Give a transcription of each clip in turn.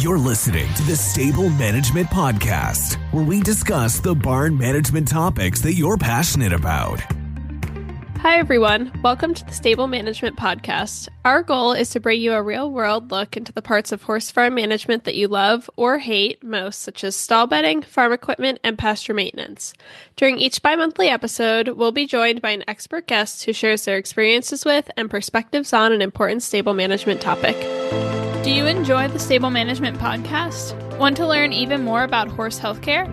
You're listening to the Stable Management Podcast, where we discuss the barn management topics that you're passionate about. Hi, everyone. Welcome to the Stable Management Podcast. Our goal is to bring you a real-world look into the parts of horse farm management that you love or hate most, such as stall bedding, farm equipment, and pasture maintenance. During each bi-monthly episode, we'll be joined by an expert guest who shares their experiences with and perspectives on an important stable management topic. Do you enjoy the Stable Management Podcast? Want to learn even more about horse healthcare?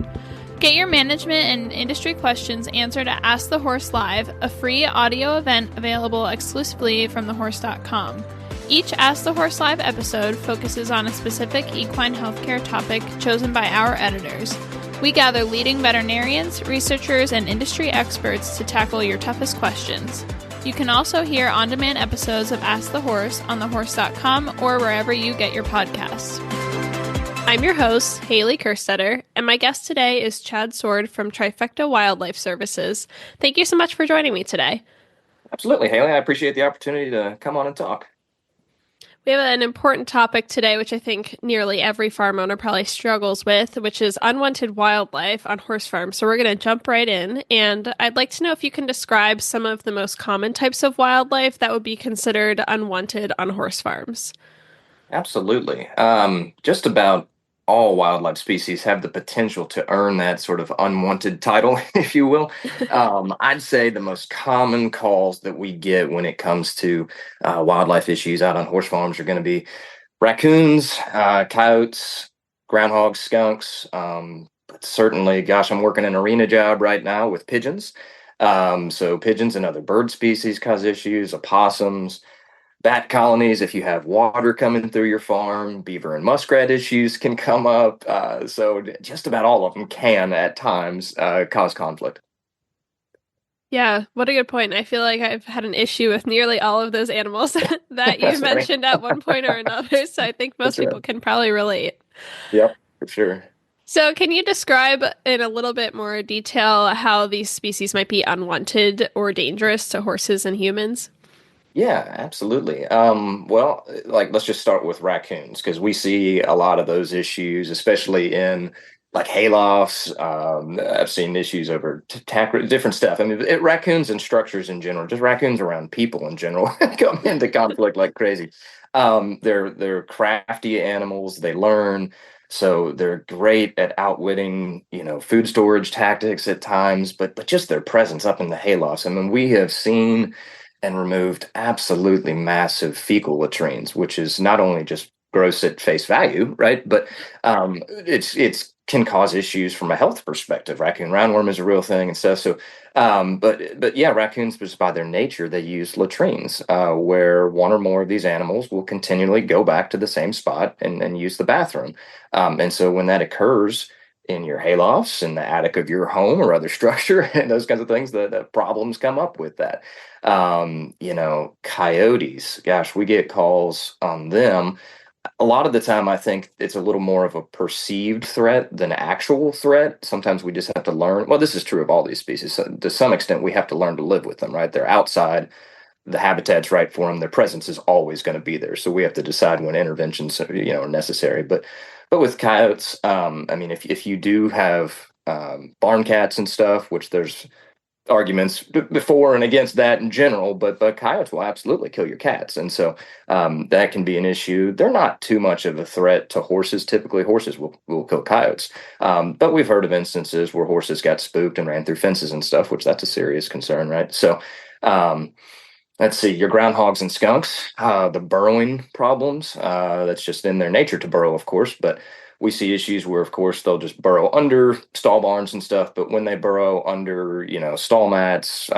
Get your management and industry questions answered at Ask the Horse Live, a free audio event available exclusively from thehorse.com. Each Ask the Horse Live episode focuses on a specific equine healthcare topic chosen by our editors. We gather leading veterinarians, researchers, and industry experts to tackle your toughest questions. You can also hear on-demand episodes of Ask the Horse on thehorse.com or wherever you get your podcasts. I'm your host, Hailey Kerstetter, and my guest today is Chad Soard from Trifecta Wildlife Services. Thank you so much for joining me today. Absolutely, Hailey. I appreciate the opportunity to come on and talk. We have an important topic today, which I think nearly every farm owner probably struggles with, which is unwanted wildlife on horse farms. So we're going to jump right in, and I'd like to know if you can describe some of the most common types of wildlife that would be considered unwanted on horse farms. Absolutely. Just about all wildlife species have the potential to earn that sort of unwanted title, if you will. I'd say the most common calls that we get when it comes to wildlife issues out on horse farms are going to be raccoons, coyotes, groundhogs, skunks. But certainly, gosh, I'm working an arena job right now with pigeons. So pigeons and other bird species cause issues, opossums, bat colonies, if you have water coming through your farm, beaver and muskrat issues can come up. So just about all of them can, at times, cause conflict. Yeah, what a good point. I feel like I've had an issue with nearly all of those animals that you mentioned at one point or another. So I think most people can probably relate. Yep, for sure. So can you describe in a little bit more detail how these species might be unwanted or dangerous to horses and humans? Yeah, absolutely. Well, let's just start with raccoons, because we see a lot of those issues, especially in like haylofts. I've seen issues over different stuff. I mean, raccoons and structures in general, just raccoons around people in general, come into conflict like crazy. They're crafty animals. They learn. So they're great at outwitting, food storage tactics at times, but just their presence up in the haylofts. I mean, we have seen and removed absolutely massive fecal latrines, which is not only just gross at face value, right? But it's can cause issues from a health perspective. Raccoon roundworm is a real thing and stuff. So, but yeah, raccoons, just by their nature, they use latrines, where one or more of these animals will continually go back to the same spot and use the bathroom. And so when that occurs in your haylofts, in the attic of your home or other structure, and those kinds of things, the problems come up with that. Coyotes, gosh, we get calls on them. A lot of the time, I think it's a little more of a perceived threat than actual threat. Sometimes we just have to learn. Well, this is true of all these species. So to some extent, we have to learn to live with them, right? They're outside. The habitat's right for them. Their presence is always going to be there. So we have to decide when interventions, are necessary. But with coyotes, if you do have barn cats and stuff, which there's arguments before and against that in general, but coyotes will absolutely kill your cats. And so that can be an issue. They're not too much of a threat to horses. Typically, horses will kill coyotes. But we've heard of instances where horses got spooked and ran through fences and stuff, which that's a serious concern, right? So let's see, your groundhogs and skunks, the burrowing problems, that's just in their nature to burrow, of course, but we see issues where, of course, they'll just burrow under stall barns and stuff. But when they burrow under, stall mats,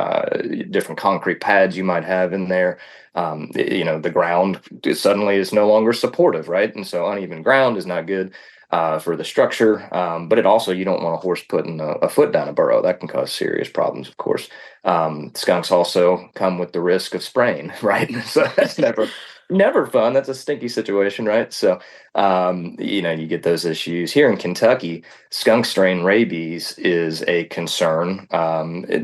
different concrete pads you might have in there, the ground suddenly is no longer supportive, right? And so uneven ground is not good for the structure. But it also, you don't want a horse putting a foot down a burrow. That can cause serious problems, of course. Skunks also come with the risk of spraying, right? So that's never never fun. That's a stinky situation, right? So, you get those issues. Here in Kentucky, skunk strain rabies is a concern.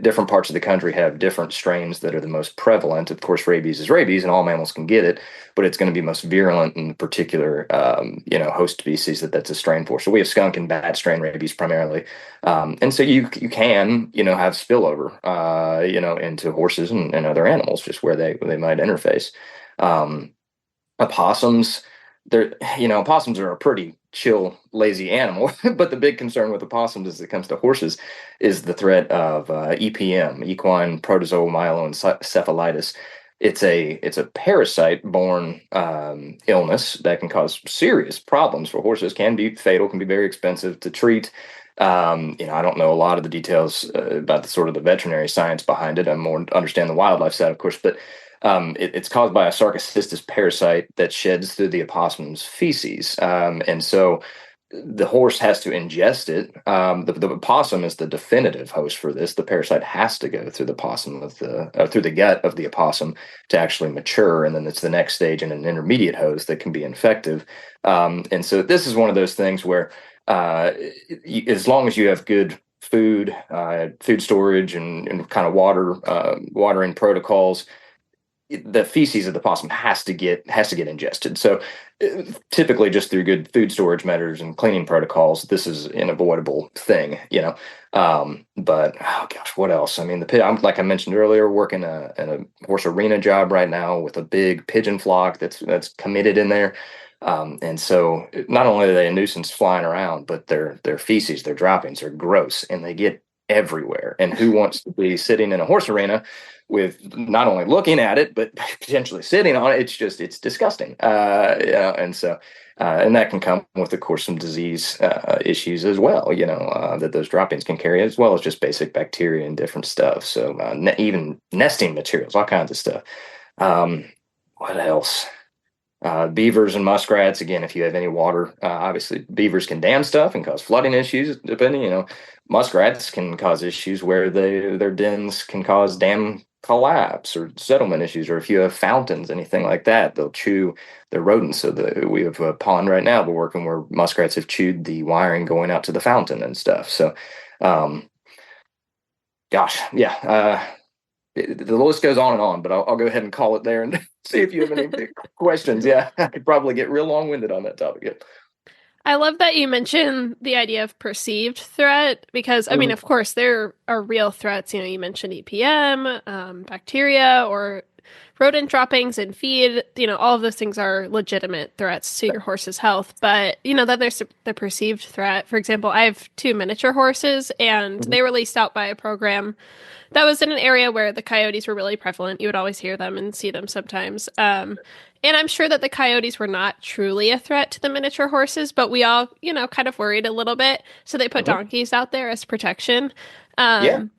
Different parts of the country have different strains that are the most prevalent. Of course, rabies is rabies, and all mammals can get it, but it's going to be most virulent in the particular, host species that's a strain for. So we have skunk and bad strain rabies primarily, and so you can, have spillover, into horses and other animals, just where they might interface. Opossums, opossums are a pretty chill, lazy animal, but the big concern with opossums as it comes to horses is the threat of EPM, equine protozoal myeloencephalitis. It's a parasite-borne illness that can cause serious problems for horses. Can be fatal, can be very expensive to treat. I don't know a lot of the details about the sort of the veterinary science behind it. I more understand the wildlife side, of course, but it's caused by a Sarcocistus parasite that sheds through the opossum's feces. And so the horse has to ingest it. The opossum is the definitive host for this. The parasite has to go through the through the gut of the opossum to actually mature, and then it's the next stage in an intermediate host that can be infective. And so this is one of those things where, as long as you have good food storage and kind of watering protocols, the feces of the possum has to get ingested. So typically just through good food storage measures and cleaning protocols, this is an avoidable thing, but oh gosh, what else? I mean, I'm, like I mentioned earlier, working in a horse arena job right now with a big pigeon flock that's committed in there. And so not only are they a nuisance flying around, but their feces, their droppings are gross and they get everywhere. And who wants to be sitting in a horse arena with not only looking at it, but potentially sitting on it? It's disgusting. And so, and that can come with, of course, some disease issues as well, that those droppings can carry, as well as just basic bacteria and different stuff. So even nesting materials, all kinds of stuff. What else? Beavers and muskrats, again, if you have any water, obviously beavers can dam stuff and cause flooding issues, depending, muskrats can cause issues where their dens can cause dam collapse or settlement issues, or if you have fountains, anything like that, they'll chew their rodents. So we have a pond right now we're working where muskrats have chewed the wiring going out to the fountain and stuff. So, gosh, yeah, the list goes on, but I'll go ahead and call it there and see if you have any questions. Yeah, I could probably get real long-winded on that topic. Yeah. I love that you mentioned the idea of perceived threat, because, I mean, of course, there are real threats. You mentioned EPM, bacteria, or rodent droppings in feed. All of those things are legitimate threats to your horse's health. But, then there's the perceived threat. For example, I have 2 miniature horses, and they were leased out by a program that was in an area where the coyotes were really prevalent. You would always hear them and see them sometimes. And I'm sure that the coyotes were not truly a threat to the miniature horses, but we all, kind of worried a little bit. So they put donkeys out there as protection. And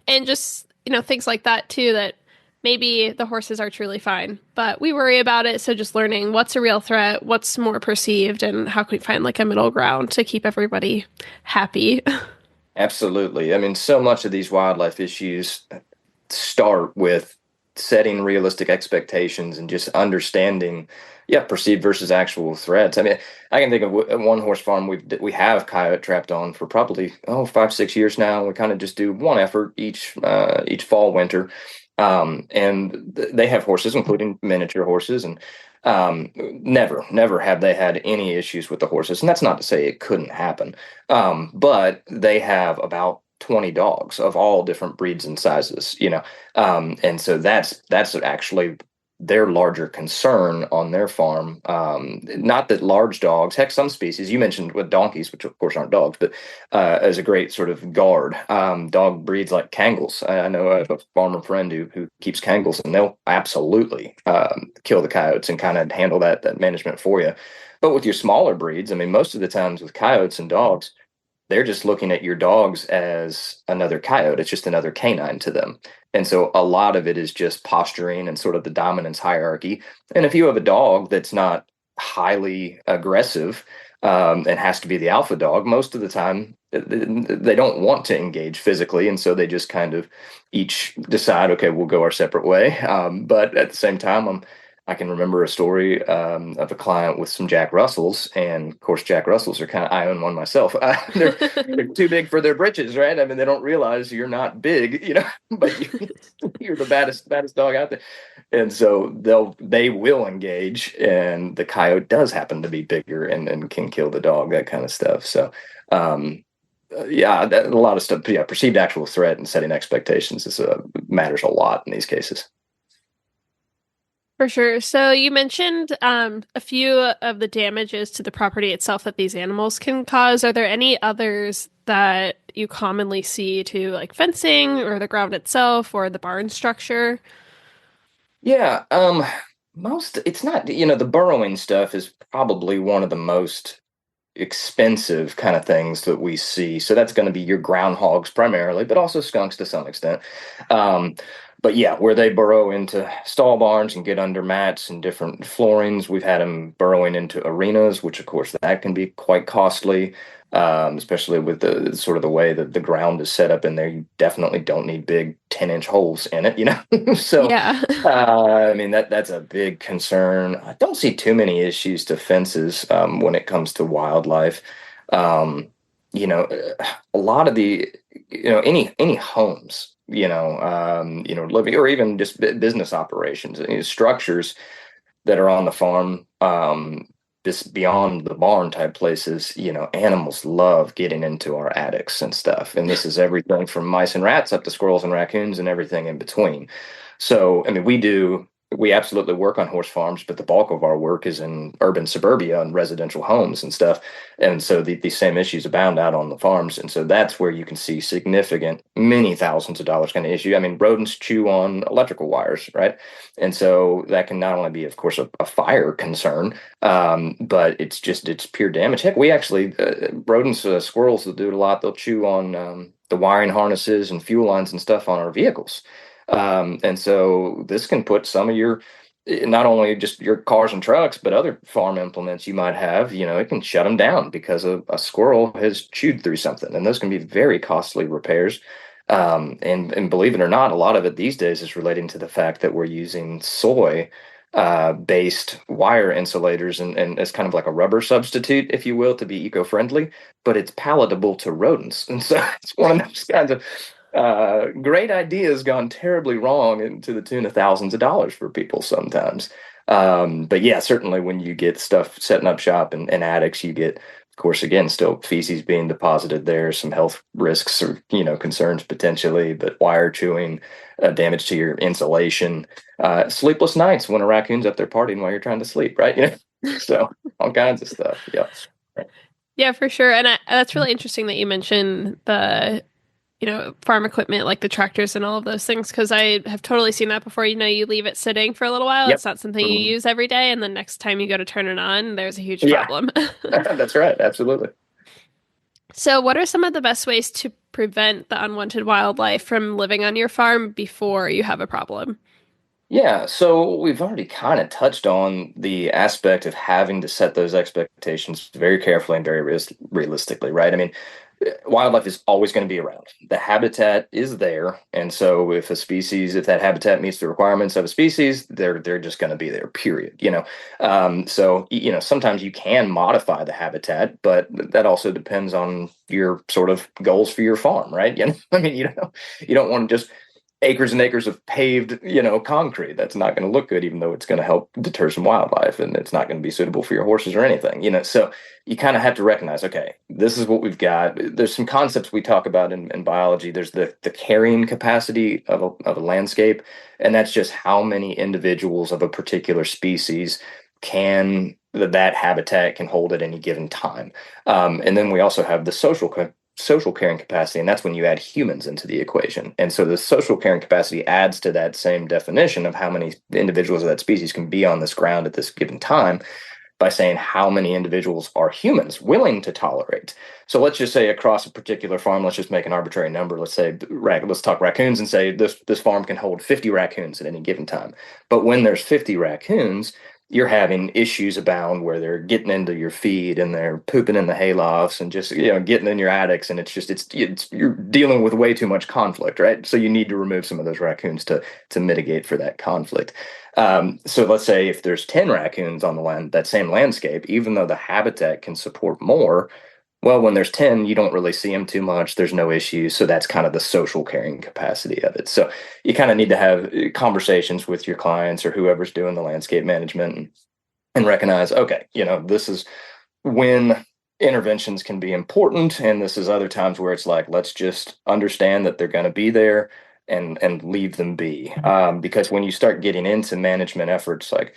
just, things like that too, that maybe the horses are truly fine, but we worry about it. So just learning what's a real threat, what's more perceived, and how can we find like a middle ground to keep everybody happy. Absolutely. I mean, so much of these wildlife issues start with setting realistic expectations and just understanding, perceived versus actual threats. I mean, I can think of one horse farm we have coyote trapped on for probably 5-6 years now. We kind of just do one effort each fall, winter, and they have horses, including miniature horses, and never have they had any issues with the horses. And that's not to say it couldn't happen, but they have about 20 dogs of all different breeds and sizes, and so that's actually their larger concern on their farm. Not that large dogs, heck, some species, you mentioned with donkeys, which of course aren't dogs, but as a great sort of guard, dog breeds like Kangles. I know a farmer friend who keeps Kangles, and they'll absolutely kill the coyotes and kind of handle that management for you. But with your smaller breeds, I mean, most of the times with coyotes and dogs, they're just looking at your dogs as another coyote. It's just another canine to them. And so a lot of it is just posturing and sort of the dominance hierarchy. And if you have a dog that's not highly aggressive and has to be the alpha dog, most of the time they don't want to engage physically. And so they just kind of each decide, okay, we'll go our separate way. But at the same time, I can remember a story of a client with some Jack Russells, and of course, Jack Russells are kind of, I own one myself. They're too big for their britches, right? I mean, they don't realize you're not big, but you're the baddest dog out there, and so they will engage, and the coyote does happen to be bigger and can kill the dog, that kind of stuff. So, a lot of stuff. Yeah, perceived actual threat and setting expectations matters a lot in these cases. For sure. So you mentioned a few of the damages to the property itself that these animals can cause. Are there any others that you commonly see to like fencing or the ground itself or the barn structure? Yeah, it's not, the burrowing stuff is probably one of the most expensive kind of things that we see. So that's going to be your groundhogs primarily, but also skunks to some extent. But yeah, where they burrow into stall barns and get under mats and different floorings. We've had them burrowing into arenas, which of course that can be quite costly, especially with the sort of the way that the ground is set up in there. You definitely don't need big 10-inch holes in it, So, yeah. I mean, that's a big concern. I don't see too many issues to fences when it comes to wildlife. A lot of the, any homes, living or even just business operations, structures that are on the farm, just beyond the barn type places, animals love getting into our attics and stuff. And this is everything from mice and rats up to squirrels and raccoons and everything in between. So, I mean, we absolutely work on horse farms, but the bulk of our work is in urban suburbia and residential homes and stuff. And so these same issues abound out on the farms. And so that's where you can see significant, many thousands of dollars kind of issue. I mean, rodents chew on electrical wires, right? And so that can not only be, of course, a fire concern, but it's pure damage. Heck, we actually, rodents, squirrels will do it a lot. They'll chew on the wiring harnesses and fuel lines and stuff on our vehicles. And so this can put some of your, not only just your cars and trucks, but other farm implements you might have, it can shut them down because a squirrel has chewed through something. And those can be very costly repairs. And believe it or not, a lot of it these days is relating to the fact that we're using soy based wire insulators and as kind of like a rubber substitute, if you will, to be eco-friendly, but it's palatable to rodents. And so it's one of those kinds of great ideas gone terribly wrong and to the tune of thousands of dollars for people sometimes. But yeah, certainly when you get stuff setting up shop in attics, you get, of course, again, still feces being deposited there, some health risks or, concerns potentially, but wire chewing, damage to your insulation, sleepless nights when a raccoon's up there partying while you're trying to sleep, right? So all kinds of stuff. Yeah. Yeah, for sure. And that's really interesting that you mentioned the farm equipment like the tractors and all of those things, because I have totally seen that before. You leave it sitting for a little while. Yep. It's not something you use every day. And the next time you go to turn it on, there's a huge problem. That's right. Absolutely. So what are some of the best ways to prevent the unwanted wildlife from living on your farm before you have a problem? Yeah, so we've already kind of touched on the aspect of having to set those expectations very carefully and very realistically, right? I mean, wildlife is always going to be around. The habitat is there, and so if that habitat meets the requirements of a species, they're just going to be there. Period. So sometimes you can modify the habitat, but that also depends on your sort of goals for your farm, right? I mean, you don't want to just acres and acres of paved, concrete. That's not going to look good, even though it's going to help deter some wildlife, and it's not going to be suitable for your horses or anything, So you kind of have to recognize, okay, this is what we've got. There's some concepts we talk about in biology. There's the carrying capacity of a landscape, and that's just how many individuals of a particular species that habitat can hold at any given time. And then we also have the social carrying capacity, and that's when you add humans into the equation. And so the social carrying capacity adds to that same definition of how many individuals of that species can be on this ground at this given time by saying how many individuals are humans willing to tolerate. So let's just say across a particular farm, let's just make an arbitrary number. Let's talk raccoons and say this farm can hold 50 raccoons at any given time. But when there's 50 raccoons, you're having issues abound where they're getting into your feed and they're pooping in the haylofts and just, getting in your attics. And it's you're dealing with way too much conflict, right? So you need to remove some of those raccoons to mitigate for that conflict. So let's say if there's 10 raccoons on that same landscape, even though the habitat can support more, well, when there's 10, you don't really see them too much. There's no issues. So that's kind of the social carrying capacity of it. So you kind of need to have conversations with your clients or whoever's doing the landscape management and recognize, okay, this is when interventions can be important. And this is other times where it's like, let's just understand that they're going to be there and leave them be. Because when you start getting into management efforts, like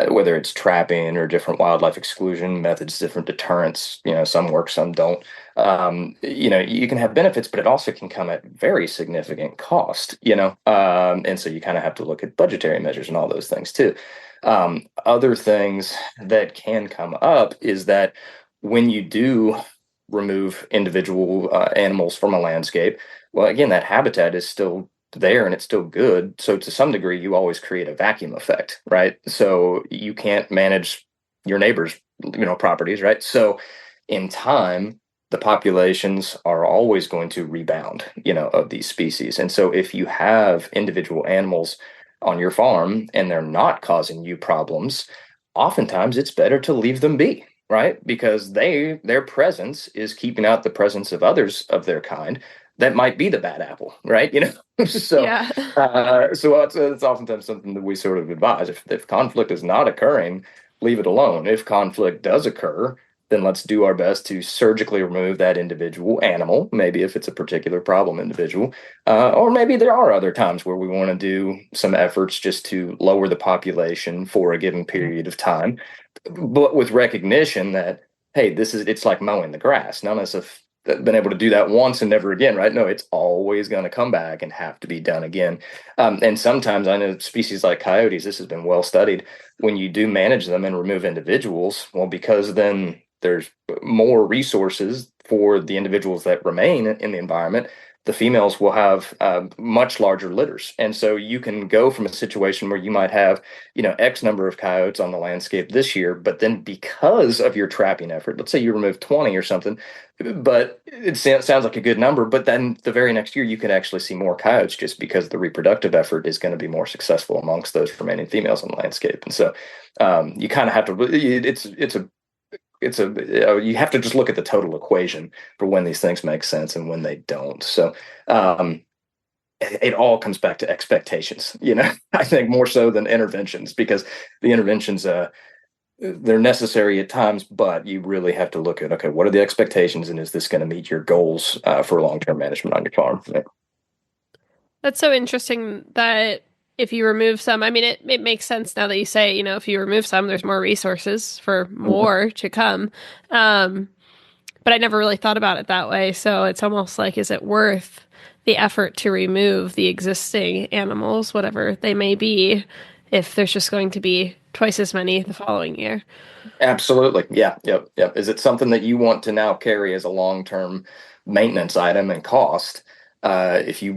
whether it's trapping or different wildlife exclusion methods, different deterrents, some work, some don't. You can have benefits, but it also can come at very significant cost, and so you kind of have to look at budgetary measures and all those things too. Other things that can come up is that when you do remove individual animals from a landscape, well, again, that habitat is still there and it's still good. So to some degree, you always create a vacuum effect, right? So you can't manage your neighbors, properties, right? So in time, the populations are always going to rebound, of these species. And so if you have individual animals on your farm and they're not causing you problems, oftentimes it's better to leave them be, right? Because their presence is keeping out the presence of others of their kind that might be the bad apple, right? So Yeah. So it's oftentimes something that we sort of advise. If conflict is not occurring, leave it alone. If conflict does occur, then let's do our best to surgically remove that individual animal, maybe if it's a particular problem individual, or maybe there are other times where we want to do some efforts just to lower the population for a given period of time, but with recognition that, hey, it's like mowing the grass. None of us have been able to do that once and never again, right? No, it's always going to come back and have to be done again. And sometimes I know species like coyotes, this has been well studied, when you do manage them and remove individuals, well, because then there's more resources for the individuals that remain in the environment, the females will have much larger litters. And so you can go from a situation where you might have, X number of coyotes on the landscape this year, but then because of your trapping effort, let's say you remove 20 or something, but it sounds like a good number, but then the very next year you could actually see more coyotes just because the reproductive effort is going to be more successful amongst those remaining females on the landscape. And so you kind of have to, you have to just look at the total equation for when these things make sense and when they don't. So it all comes back to expectations, I think more so than interventions, because the interventions, they're necessary at times, but you really have to look at, okay, what are the expectations and is this going to meet your goals for long-term management on your farm? Yeah. That's so interesting that if you remove some, I mean, it makes sense now that you say, if you remove some, there's more resources for more to come. But I never really thought about it that way. So it's almost like, is it worth the effort to remove the existing animals, whatever they may be, if there's just going to be twice as many the following year? Absolutely. Yeah. Yep. Is it something that you want to now carry as a long-term maintenance item and cost? If you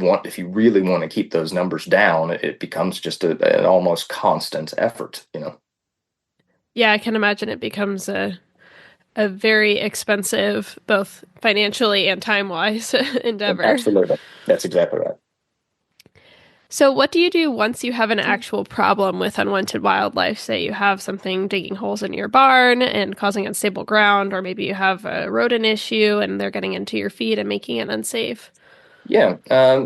really want to keep those numbers down, it becomes just an almost constant effort, Yeah, I can imagine it becomes a very expensive, both financially and time-wise endeavor. Absolutely. That's exactly right. So what do you do once you have an actual problem with unwanted wildlife? Say you have something digging holes in your barn and causing unstable ground, or maybe you have a rodent issue and they're getting into your feed and making it unsafe. Yeah,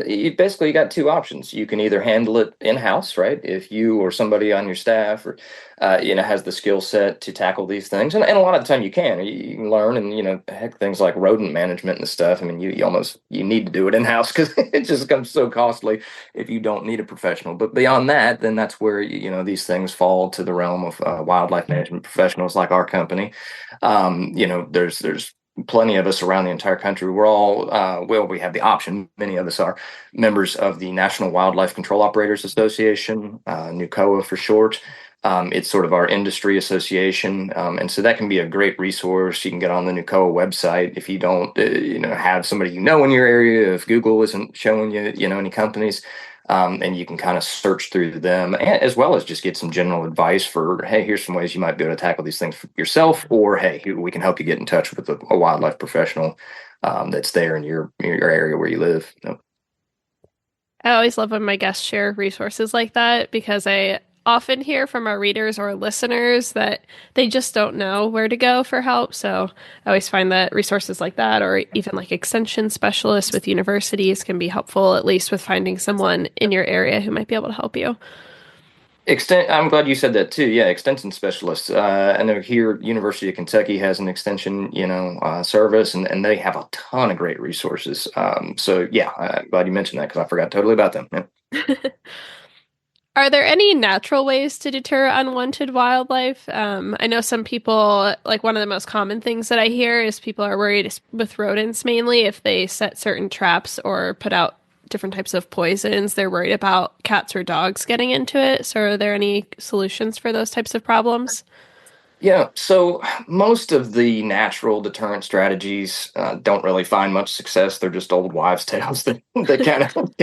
you got two options. You can either handle it in-house, right? If you or somebody on your staff or has the skill set to tackle these things, and a lot of the time you can learn, and heck, things like rodent management and stuff. I mean, you need to do it in-house because it just becomes so costly if you don't need a professional. But beyond that, then that's where these things fall to the realm of wildlife management professionals like our company. There's plenty of us around the entire country. We're all, we have the option. Many of us are members of the National Wildlife Control Operators Association, NUCOA for short. It's sort of our industry association. And so that can be a great resource. You can get on the NUCOA website. If you don't, have somebody in your area, if Google isn't showing you, any companies, and you can kind of search through them, as well as just get some general advice for, hey, here's some ways you might be able to tackle these things yourself, or hey, we can help you get in touch with a wildlife professional that's there in your area where you live. I always love when my guests share resources like that because I often hear from our readers or listeners that they just don't know where to go for help. So I always find that resources like that, or even like extension specialists with universities, can be helpful, at least with finding someone in your area who might be able to help you. I'm glad you said that too. Yeah, extension specialists. I know here, University of Kentucky has an extension, service, and they have a ton of great resources. So yeah, I'm glad you mentioned that because I forgot totally about them. Yeah. Are there any natural ways to deter unwanted wildlife? I know some people, like one of the most common things that I hear is people are worried with rodents mainly if they set certain traps or put out different types of poisons. They're worried about cats or dogs getting into it. So are there any solutions for those types of problems? Yeah, so most of the natural deterrent strategies don't really find much success. They're just old wives' tales that kind of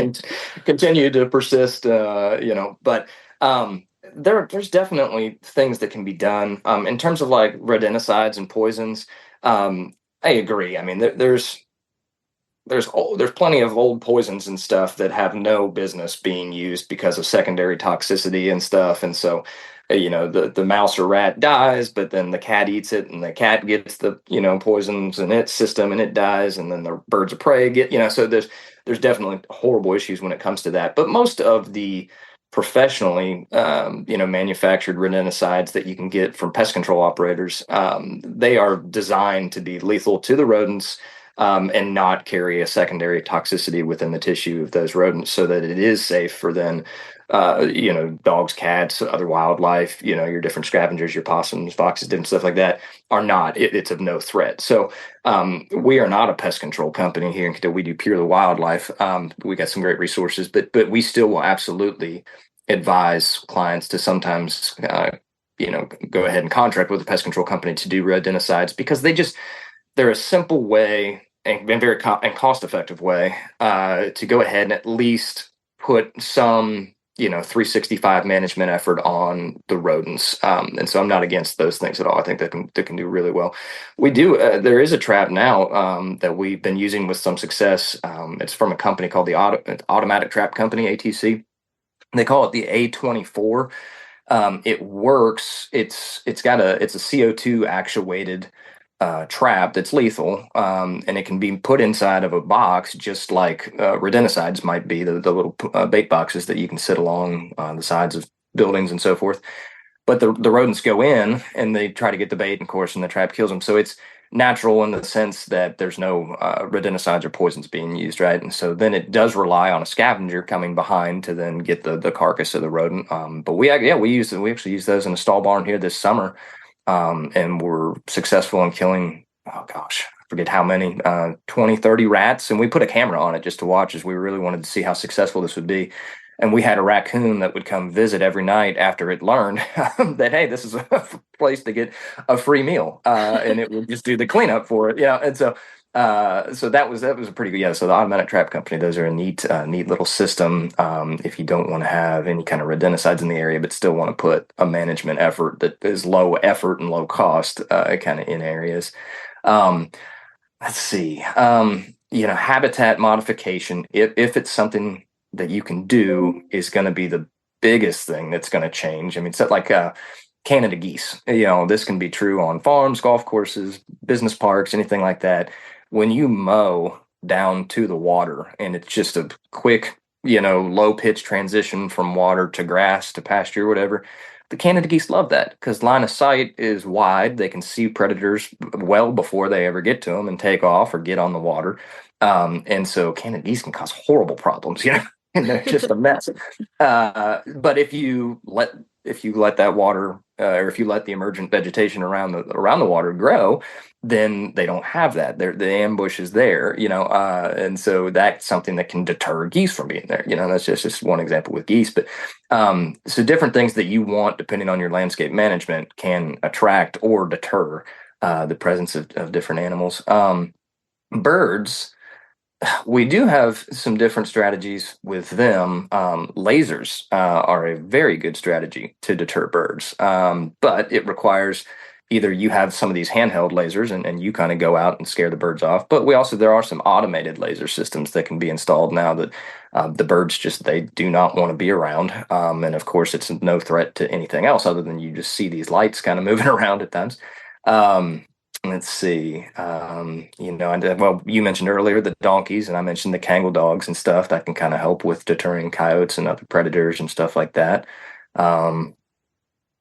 continue to persist, But there's definitely things that can be done in terms of like rodenticides and poisons. I agree. I mean, there's plenty of old poisons and stuff that have no business being used because of secondary toxicity and stuff. And so, the mouse or rat dies, but then the cat eats it, and the cat gets the poisons in its system, and it dies, and then the birds of prey get so there's definitely horrible issues when it comes to that. But most of the professionally manufactured rodenticides that you can get from pest control operators, they are designed to be lethal to the rodents, and not carry a secondary toxicity within the tissue of those rodents, so that it is safe for then, dogs, cats, other wildlife, your different scavengers, your possums, foxes, different stuff like that are not, it's of no threat. So we are not a pest control company here in Kentucky. We do purely wildlife. We got some great resources, but we still will absolutely advise clients to sometimes, go ahead and contract with a pest control company to do rodenticides, because they're a simple way and very cost-effective way to go ahead and at least put some 365 management effort on the rodents. And so I'm not against those things at all. I think that can do really well. We do. There is a trap now that we've been using with some success. It's from a company called the Automatic Trap Company, ATC. They call it the A24. It works. It's a CO2 actuated trap that's lethal, and it can be put inside of a box, just like rodenticides might be, the little bait boxes that you can sit along the sides of buildings and so forth. But the rodents go in and they try to get the bait, of course, and the trap kills them. So it's natural in the sense that there's no rodenticides or poisons being used, right? And so then it does rely on a scavenger coming behind to then get the carcass of the rodent. But we actually use those in a stall barn here this summer. And we're successful in killing, oh gosh, I forget how many, 20, 30 rats. And we put a camera on it just to watch, as we really wanted to see how successful this would be. And we had a raccoon that would come visit every night after it learned that, hey, this is a place to get a free meal. And it would just do the cleanup for it. And so that was a pretty good. Yeah. So the Automatic Trap Company, those are a neat little system. If you don't want to have any kind of rodenticides in the area, but still want to put a management effort that is low effort and low cost, kind of in areas. Let's see. Habitat modification, if it's something that you can do, is going to be the biggest thing that's going to change. I mean, it's like Canada geese. This can be true on farms, golf courses, business parks, anything like that. When you mow down to the water and it's just a quick, low pitch transition from water to grass to pasture or whatever, the Canada geese love that because line of sight is wide. They can see predators well before they ever get to them and take off or get on the water. And so Canada geese can cause horrible problems, and they're just a mess. But if you let that water, or if you let the emergent vegetation around the water grow, then they don't have that. The ambush is there, and so that's something that can deter geese from being there. That's just one example with geese. But so different things that you want, depending on your landscape management, can attract or deter the presence of different animals. Birds. We do have some different strategies with them. Lasers are a very good strategy to deter birds, but it requires either you have some of these handheld lasers and you kind of go out and scare the birds off. But there are some automated laser systems that can be installed now that the birds they do not want to be around. And of course, it's no threat to anything else other than you just see these lights kind of moving around at times. Let's see. You mentioned earlier the donkeys, and I mentioned the Kangal dogs and stuff that can kind of help with deterring coyotes and other predators and stuff like that. Um,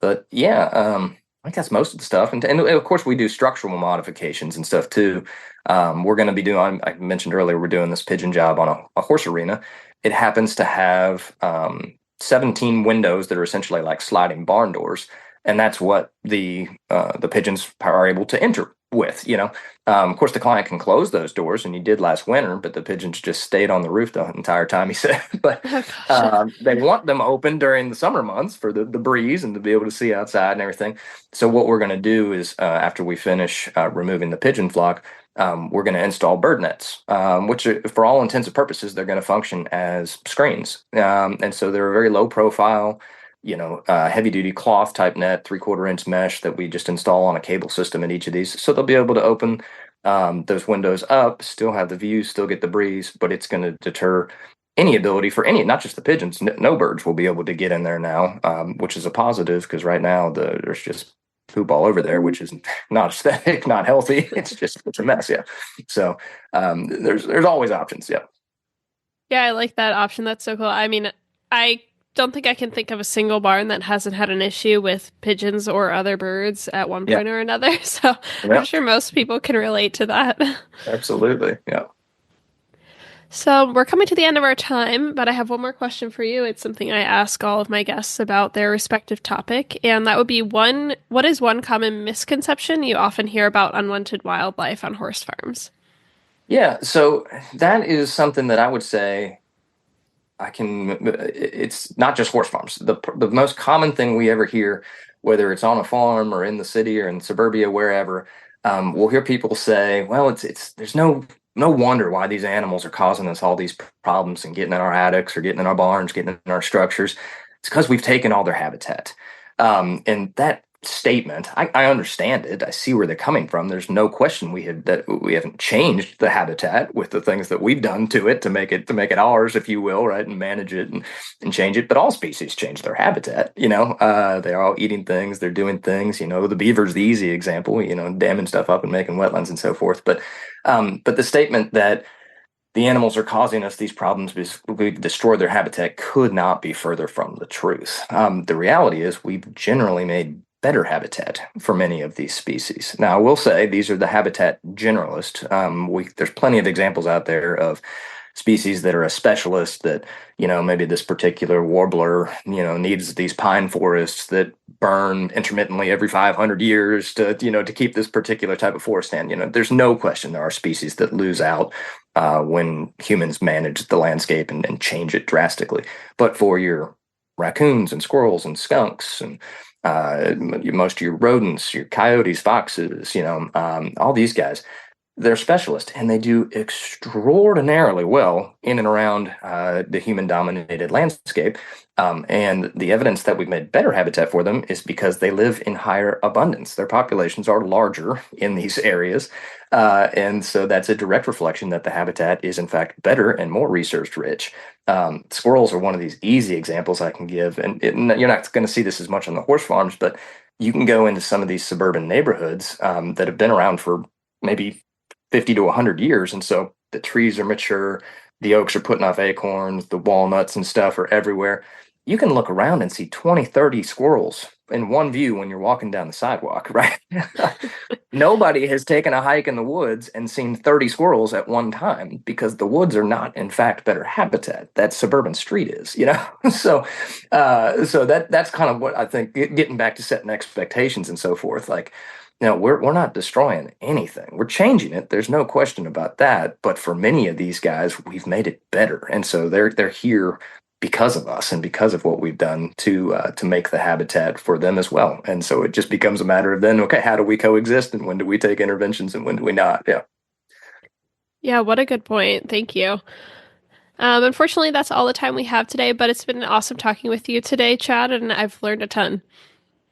but yeah, I think that's most of the stuff. And of course, we do structural modifications and stuff too. We're going to be doing, I mentioned earlier, we're doing this pigeon job on a horse arena. It happens to have 17 windows that are essentially like sliding barn doors. And that's what the pigeons are able to enter with, of course, the client can close those doors, and he did last winter, but the pigeons just stayed on the roof the entire time, he said. But they want them open during the summer months for the breeze and to be able to see outside and everything. So what we're going to do is after we finish removing the pigeon flock, we're going to install bird nets, which for all intents and purposes, they're going to function as screens. And so they're a very low profile, heavy duty cloth type net, 3/4 inch mesh that we just install on a cable system in each of these. So they'll be able to open those windows up, still have the view, still get the breeze, but it's going to deter any ability for not just the pigeons, no birds will be able to get in there now, which is a positive because right now there's just poop all over there, which is not aesthetic, not healthy. It's a mess. Yeah. So there's always options. Yeah. Yeah. I like that option. That's so cool. I mean, I don't think I can think of a single barn that hasn't had an issue with pigeons or other birds at one point or another. So I'm sure most people can relate to that. Absolutely. Yeah. So we're coming to the end of our time, but I have one more question for you. It's something I ask all of my guests about their respective topic, and that would be what is one common misconception you often hear about unwanted wildlife on horse farms? Yeah, so that is something that I would say it's not just horse farms. The most common thing we ever hear, whether it's on a farm or in the city or in suburbia, wherever, we'll hear people say, well, there's no wonder why these animals are causing us all these problems and getting in our attics or getting in our barns, getting in our structures. It's because we've taken all their habitat. And that statement, I understand it. I see where they're coming from. There's no question we haven't changed the habitat with the things that we've done to it to make it ours, if you will, right, and manage it and change it. But all species change their habitat. They're all eating things, they're doing things. The beaver's the easy example. Damming stuff up and making wetlands and so forth. But the statement that the animals are causing us these problems because we've destroyed their habitat could not be further from the truth. The reality is we've generally made better habitat for many of these species. Now, I will say these are the habitat generalists. There's plenty of examples out there of species that are a specialist that, maybe this particular warbler, needs these pine forests that burn intermittently every 500 years to keep this particular type of forest stand. There's no question there are species that lose out when humans manage the landscape and change it drastically. But for your raccoons and squirrels and skunks and most of your rodents, your coyotes, foxes, all these guys, they're specialists and they do extraordinarily well in and around the human-dominated landscape. And the evidence that we've made better habitat for them is because they live in higher abundance. Their populations are larger in these areas. And so that's a direct reflection that the habitat is, in fact, better and more research-rich. Squirrels are one of these easy examples I can give. And you're not going to see this as much on the horse farms, but you can go into some of these suburban neighborhoods that have been around for maybe 50 to 100 years. And so the trees are mature, the oaks are putting off acorns, the walnuts and stuff are everywhere. You can look around and see 20, 30 squirrels in one view when you're walking down the sidewalk, right? Nobody has taken a hike in the woods and seen 30 squirrels at one time because the woods are not, in fact, better habitat. That suburban street is, So that's kind of what I think, getting back to setting expectations and so forth, like, we're not destroying anything. We're changing it. There's no question about that. But for many of these guys, we've made it better. And so they're here because of us and because of what we've done to make the habitat for them as well. And so it just becomes a matter of then, okay, how do we coexist and when do we take interventions and when do we not? Yeah. Yeah, what a good point. Thank you. Unfortunately, that's all the time we have today, but it's been awesome talking with you today, Chad, and I've learned a ton.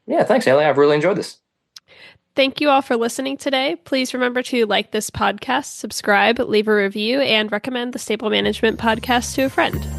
Yeah, thanks, Hailey. I've really enjoyed this. Thank you all for listening today. Please remember to like this podcast, subscribe, leave a review, and recommend the Stable Management Podcast to a friend.